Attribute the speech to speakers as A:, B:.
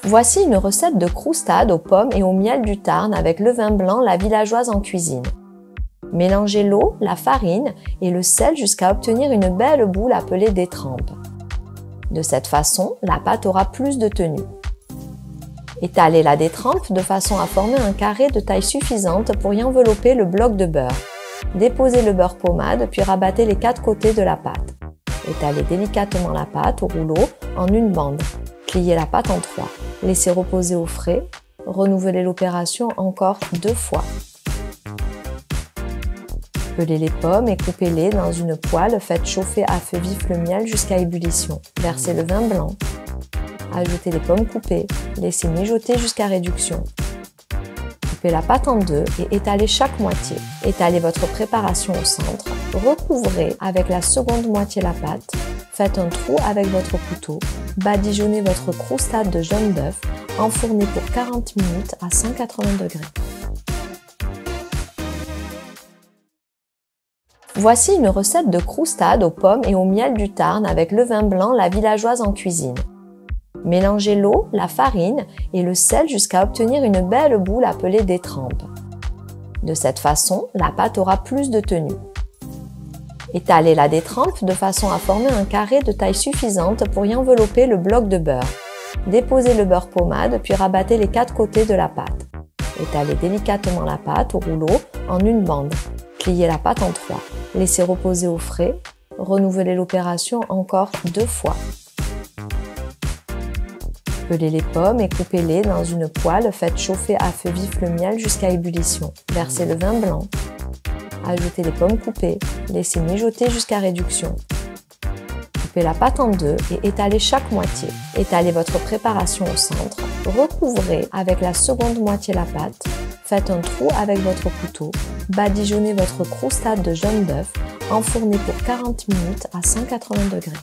A: Voici une recette de croustade aux pommes et au miel du Tarn avec le vin blanc La Villageoise en cuisine. Mélangez l'eau, la farine et le sel jusqu'à obtenir une belle boule appelée détrempe. De cette façon, la pâte aura plus de tenue. Étalez la détrempe de façon à former un carré de taille suffisante pour y envelopper le bloc de beurre. Déposez le beurre pommade puis rabattez les 4 côtés de la pâte. Étalez délicatement la pâte au rouleau en une bande. Pliez la pâte en 3. Laissez reposer au frais. Renouvelez l'opération encore 2 fois. Pelez les pommes et coupez-les dans une poêle. Faites chauffer à feu vif le miel jusqu'à ébullition. Versez le vin blanc. Ajoutez les pommes coupées. Laissez mijoter jusqu'à réduction. Coupez la pâte en 2 et étalez chaque moitié. Étalez votre préparation au centre. Recouvrez avec la seconde moitié la pâte. Faites un trou avec votre couteau. Badigeonnez votre croustade de jaune d'œuf. Enfournez pour 40 minutes à 180 degrés. Voici une recette de croustade aux pommes et au miel du Tarn avec le vin blanc La Villageoise en cuisine. Mélangez l'eau, la farine et le sel jusqu'à obtenir une belle boule appelée détrempe. De cette façon, la pâte aura plus de tenue. Étalez la détrempe de façon à former un carré de taille suffisante pour y envelopper le bloc de beurre. Déposez le beurre pommade puis rabattez les 4 côtés de la pâte. Étalez délicatement la pâte au rouleau en une bande. Pliez la pâte en 3. Laissez reposer au frais. Renouvelez l'opération encore 2 fois. Pelez les pommes et coupez-les dans une poêle. Faites chauffer à feu vif le miel jusqu'à ébullition. Versez le vin blanc. Ajoutez les pommes coupées. Laissez mijoter jusqu'à réduction. Coupez la pâte en 2 et étalez chaque moitié. Étalez votre préparation au centre. Recouvrez avec la seconde moitié la pâte. Faites un trou avec votre couteau. Badigeonnez votre croustade de jaune d'œuf. Enfournez pour 40 minutes à 180 degrés.